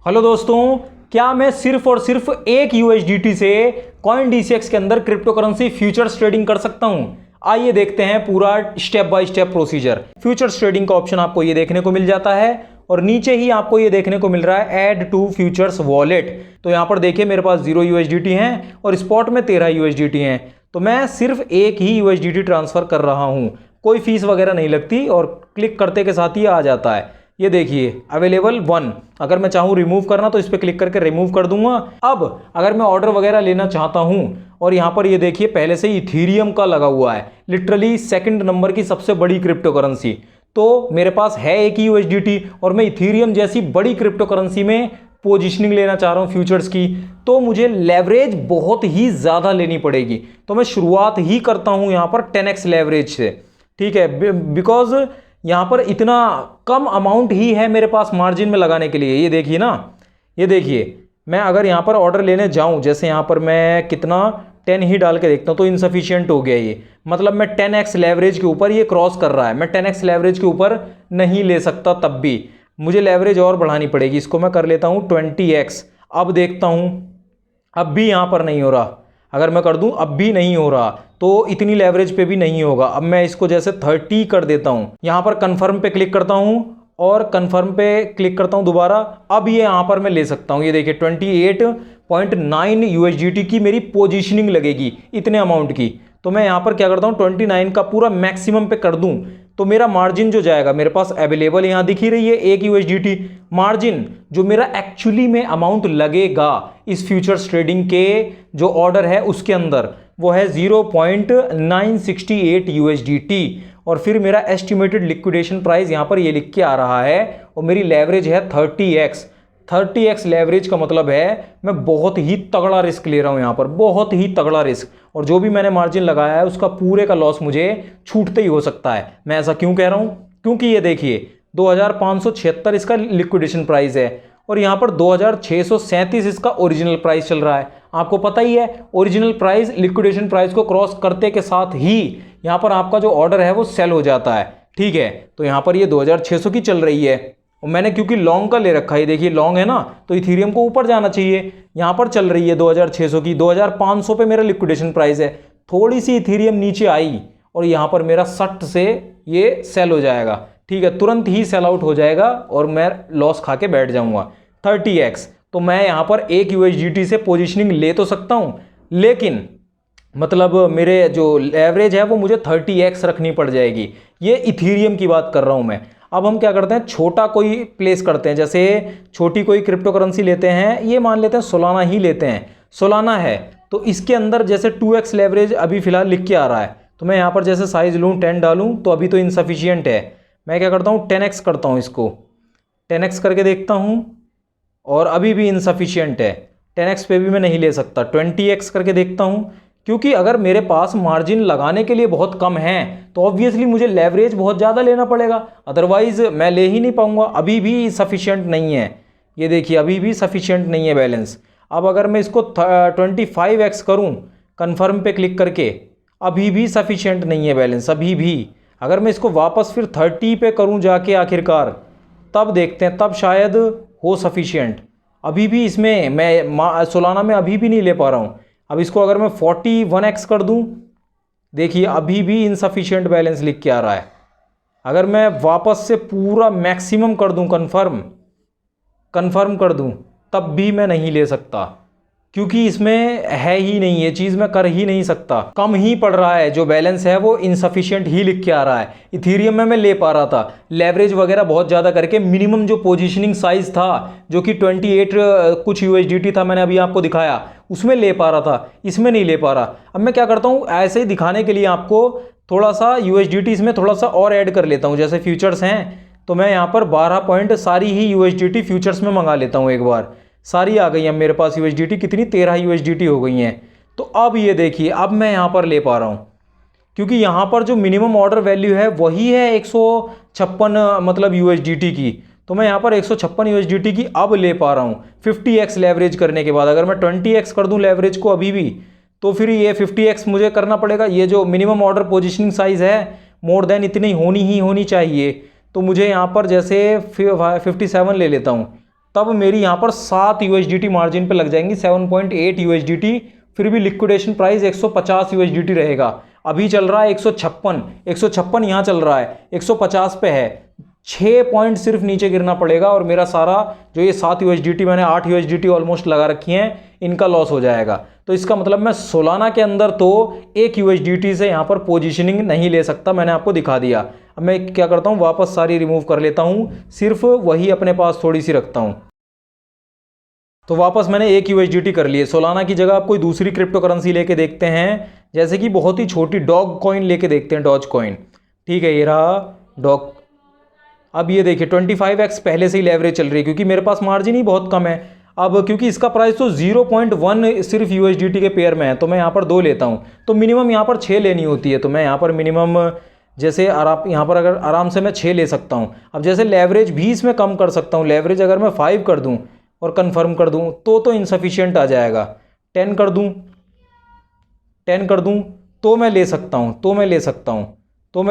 Hello दोस्तों, क्या मैं सिर्फ और सिर्फ एक USDT से CoinDCX के अंदर क्रिप्टो करेंसी फ्यूचर्स ट्रेडिंग कर सकता हूं? आइए देखते हैं पूरा step by step procedure. Futures trading का ऑप्शन आपको ये देखने को मिल जाता है और नीचे ही आपको ये देखने को मिल रहा है ऐड टू फ्यूचर्स वॉलेट। तो यहां पर देखिए मेरे पास 0 USDT हैं और स्पॉट में 13 USDT हैं। तो मैं सिर्फ एक ही USDT ट्रांसफर कर रहा हूं, कोई फीस वगैरह नहीं लगती और क्लिक करते के साथ ही आ जाता है। ये देखिए अवेलेबल 1। अगर मैं चाहूँ रिमूव करना तो इस पर क्लिक करके रिमूव कर दूंगा। अब अगर मैं ऑर्डर वगैरह लेना चाहता हूँ और यहाँ पर ये देखिए पहले से ही इथीरियम का लगा हुआ है, लिटरली सेकंड नंबर की सबसे बड़ी क्रिप्टो करेंसी। तो मेरे पास है एक ही USDT और मैं इथीरियम जैसी बड़ी क्रिप्टो करेंसी में पोजिशनिंग लेना चाह रहा हूँ फ्यूचर्स की, तो मुझे लेवरेज बहुत ही ज़्यादा लेनी पड़ेगी। तो मैं शुरुआत ही करता हूँ यहाँ पर 10x लेवरेज से, ठीक है, बिकॉज यहाँ पर इतना कम अमाउंट ही है मेरे पास मार्जिन में लगाने के लिए। ये देखिए ना, ये देखिए मैं अगर यहाँ पर ऑर्डर लेने जाऊँ, जैसे यहाँ पर मैं कितना 10 ही डाल के देखता हूँ तो इनसफिशियंट हो गया ये, मतलब मैं 10x लेवरेज के ऊपर ये क्रॉस कर रहा है। मैं 10x लेवरेज के ऊपर नहीं ले सकता, तब भी मुझे लेवरेज और बढ़ानी पड़ेगी। इसको मैं कर लेता हूँ 20x। अब देखता हूँ, अब भी यहाँ पर नहीं हो रहा। अगर मैं कर दूं अब भी नहीं हो रहा, तो इतनी लेवरेज पे भी नहीं होगा। अब मैं इसको जैसे 30 कर देता हूं। यहां पर कंफर्म पे क्लिक करता हूं और कंफर्म पे क्लिक करता हूं दोबारा। अब ये यहां पर मैं ले सकता हूं। ये देखिए 28.9 USDT की मेरी पोजीशनिंग लगेगी इतने अमाउंट की। तो मैं यहां पर क्या करता हूं, 29 का पूरा मैक्सिमम पे कर दूं तो मेरा मार्जिन जो जाएगा, मेरे पास अवेलेबल यहां दिख ही रही है एक USDT मार्जिन, जो मेरा एक्चुअली में अमाउंट लगेगा इस फ्यूचर्स ट्रेडिंग के जो ऑर्डर है उसके अंदर, वो है 0.968 USDT। और फिर मेरा एस्टिमेटेड लिक्विडेशन प्राइस यहां पर ये लिख के आ रहा है और मेरी लेवरेज है 30x। 30x लेवरेज का मतलब है मैं बहुत ही तगड़ा रिस्क ले रहा हूं यहां पर, बहुत ही तगड़ा रिस्क। और जो भी मैंने मार्जिन लगाया है उसका पूरे का लॉस मुझे छूटते ही हो सकता है। मैं ऐसा क्यों कह रहा हूं, क्योंकि ये देखिए 2576 इसका लिक्विडेशन प्राइस है और यहां पर 2637 इसका ओरिजिनल प्राइस चल रहा है। आपको पता ही है ओरिजिनल प्राइस लिक्विडेशन प्राइस को क्रॉस करते के साथ ही यहां पर आपका जो ऑर्डर है वो सेल हो जाता है, ठीक है। तो यहां पर ये 2600 की चल रही है और मैंने क्योंकि लॉन्ग का ले रखा है, देखिए लॉन्ग है ना, तो इथीरियम को ऊपर जाना चाहिए। यहां पर चल रही है 2600 की, 2500 पे मेरा लिक्विडेशन प्राइस है। थोड़ी सी इथीरियम नीचे आई और यहां पर मेरा सट से ये सेल हो जाएगा, ठीक है, तुरंत ही सेल आउट हो जाएगा और मैं लॉस खा के बैठ जाऊंगा 30x। तो मैं यहां पर एक USDT से पोजीशनिंग ले तो सकता हूं, लेकिन मतलब मेरे जो एवरेज है वो मुझे 30x रखनी पड़ जाएगी। ये इथीरियम की बात कर रहा हूं मैं। अब हम क्या करते हैं, छोटा कोई प्लेस करते हैं, जैसे छोटी कोई क्रिप्टो करेंसी लेते हैं, ये मान लेते हैं सोलाना ही लेते हैं। सोलाना है तो इसके अंदर जैसे 2x लेवरेज अभी फिलहाल लिख के आ रहा है, तो मैं यहाँ पर जैसे साइज लूँ 10 डालूँ तो अभी तो इनसफिशियंट है। मैं क्या करता हूँ 10x करता हूँ, इसको 10x करके देखता हूँ और अभी भी इनसफिशियंट है। 10x पे भी मैं नहीं ले सकता। 20x करके देखता हूँ, क्योंकि अगर मेरे पास मार्जिन लगाने के लिए बहुत कम है तो ऑब्वियसली मुझे लेवरेज बहुत ज़्यादा लेना पड़ेगा, अदरवाइज मैं ले ही नहीं पाऊंगा। अभी भी सफिशिएंट नहीं है, ये देखिए अभी भी सफिशिएंट नहीं है बैलेंस। अब अगर मैं इसको 25x करूं कंफर्म पे क्लिक करके, अभी भी सफिशिएंट नहीं है बैलेंस, अभी भी। अगर मैं इसको वापस फिर 30 पे करूं जाके आखिरकार, तब देखते हैं, तब शायद हो सफिशिएंट। अभी भी इसमें मैं सोलाना में अभी भी नहीं ले पा रहा हूँ। अब इसको अगर मैं 41x कर दूं, देखिए अभी भी इनसफिशिएंट बैलेंस लिख के आ रहा है। अगर मैं वापस से पूरा मैक्सिमम कर दूं, कंफर्म कर दूं, तब भी मैं नहीं ले सकता, क्योंकि इसमें है ही नहीं, ये चीज़ मैं कर ही नहीं सकता। कम ही पड़ रहा है, जो बैलेंस है वो इनसफिशिएंट ही लिख के आ रहा है। इथीरियम में मैं ले पा रहा था लेवरेज वगैरह बहुत ज़्यादा करके, मिनिमम जो पोजीशनिंग साइज था जो कि 28 कुछ USDT था, मैंने अभी आपको दिखाया, उसमें ले पा रहा था, इसमें नहीं ले पा रहा। अब मैं क्या करता हूँ, ऐसे ही दिखाने के लिए आपको थोड़ा सा USDT इसमें थोड़ा सा और ऐड कर लेता हूँ। जैसे फ्यूचर्स हैं तो मैं यहाँ पर 12 पॉइंट सारी ही USDT फ्यूचर्स में मंगा लेता हूँ एक बार। सारी आ गई हैं मेरे पास USDT, कितनी 13 USDT हो गई हैं। तो अब ये देखिए अब मैं यहाँ पर ले पा रहा हूँ, क्योंकि यहाँ पर जो मिनिमम ऑर्डर वैल्यू है वही है 156 मतलब USDT की। तो मैं यहाँ पर 156 USDT की अब ले पा रहा हूँ 50x लेवरेज करने के बाद। अगर मैं 20x कर दूँ लेवरेज को अभी भी, तो फिर ये 50x मुझे करना पड़ेगा। ये जो मिनिमम ऑर्डर पोजीशनिंग साइज़ है मोर देन इतनी होनी ही होनी चाहिए। तो मुझे यहाँ पर जैसे 57 ले लेता हूँ, तब मेरी यहाँ पर 7 USDT मार्जिन पे लग जाएंगी, 7.8 USDT। फिर भी लिक्विडेशन प्राइस 150 USDT रहेगा। अभी चल रहा है 156 यहाँ चल रहा है, 150 पे है। 6 पॉइंट सिर्फ नीचे गिरना पड़ेगा और मेरा सारा जो ये 7 USDT मैंने 8 USDT ऑलमोस्ट लगा रखी हैं, इनका लॉस हो जाएगा। तो इसका मतलब मैं सोलाना के अंदर तो 1 USDT से यहाँ पर पोजीशनिंग नहीं ले सकता, मैंने आपको दिखा दिया। अब मैं क्या करता हूँ, वापस सारी रिमूव कर लेता हूँ, सिर्फ वही अपने पास थोड़ी सी रखता हूँ। तो वापस मैंने 1 USDT कर लिए। सोलाना की जगह आप कोई दूसरी क्रिप्टो करेंसी लेके देखते हैं, जैसे कि बहुत ही छोटी डॉग कॉइन लेके देखते हैं, डॉज कॉइन। ठीक है, ये रहा डॉग। अब ये देखिए 25x पहले से ही लेवरेज चल रही है, क्योंकि मेरे पास मार्जिन ही बहुत कम है। अब क्योंकि इसका प्राइस तो 0.1 सिर्फ USDT के पेयर में है, तो मैं यहाँ पर 2 लेता हूँ, तो मिनिमम यहाँ पर 6 लेनी होती है। तो मैं यहाँ पर मिनिमम जैसे यहाँ पर अगर आराम से मैं 6 ले सकता हूँ। अब जैसे लेवरेज भी इसमें कम कर सकता हूँ, लेवरेज अगर मैं 5 कर दूँ और कंफर्म कर दूँ तो इनसफिशियंट आ जाएगा। 10 कर दूँ, 10 कर दूँ तो मैं ले सकता हूँ, तो मैं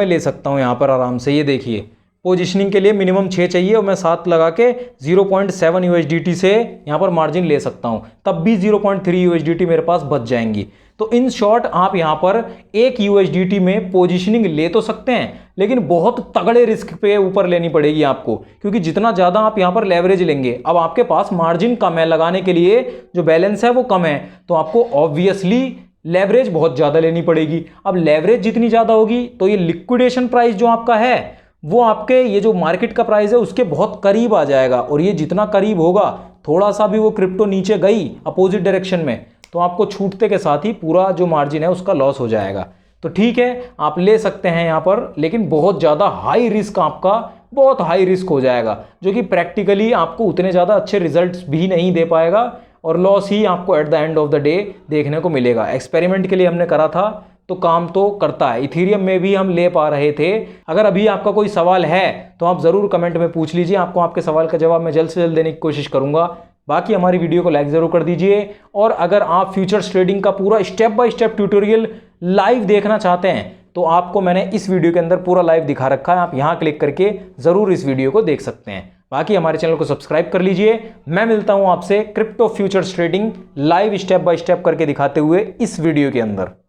ले सकता हूँ यहाँ पर आराम से। ये देखिए पोजीशनिंग के लिए मिनिमम 6 चाहिए और मैं 7 लगा के 0.7 USDT से यहाँ पर मार्जिन ले सकता हूँ, तब भी 0.3 USDT मेरे पास बच जाएंगी। तो इन शॉर्ट आप यहाँ पर 1 USDT में पोजीशनिंग ले तो सकते हैं, लेकिन बहुत तगड़े रिस्क पे ऊपर लेनी पड़ेगी आपको, क्योंकि जितना ज़्यादा आप यहाँ पर लेवरेज लेंगे, अब आपके पास मार्जिन कम है, लगाने के लिए जो बैलेंस है वो कम है, तो आपको ऑब्वियसली लेवरेज बहुत ज़्यादा लेनी पड़ेगी। अब लेवरेज जितनी ज़्यादा होगी तो ये लिक्विडेशन प्राइस जो आपका है वो आपके ये जो मार्केट का प्राइस है उसके बहुत करीब आ जाएगा, और ये जितना करीब होगा, थोड़ा सा भी वो क्रिप्टो नीचे गई अपोजिट डायरेक्शन में, तो आपको छूटते के साथ ही पूरा जो मार्जिन है उसका लॉस हो जाएगा। तो ठीक है, आप ले सकते हैं यहाँ पर, लेकिन बहुत ज़्यादा हाई रिस्क, आपका बहुत हाई रिस्क हो जाएगा, जो कि प्रैक्टिकली आपको उतने ज़्यादा अच्छे रिजल्ट्स भी नहीं दे पाएगा, और लॉस ही आपको at the end of the day देखने को मिलेगा। एक्सपेरिमेंट के लिए हमने करा था तो काम तो करता है। इथेरियम में भी हम ले पा रहे थे। अगर अभी आपका कोई सवाल है तो आप ज़रूर कमेंट में पूछ लीजिए, आपको आपके सवाल का जवाब मैं जल्द से जल्द देने की कोशिश करूंगा। बाकी हमारी वीडियो को लाइक ज़रूर कर दीजिए, और अगर आप फ्यूचर्स ट्रेडिंग का पूरा step by step tutorial live देखना चाहते हैं तो आपको मैंने इस वीडियो के अंदर पूरा लाइव दिखा रखा है, आप यहाँ क्लिक करके ज़रूर इस वीडियो को देख सकते हैं। बाकी हमारे चैनल को सब्सक्राइब कर लीजिए। मैं मिलता हूँ आपसे crypto futures trading live step by step करके दिखाते हुए इस वीडियो के अंदर।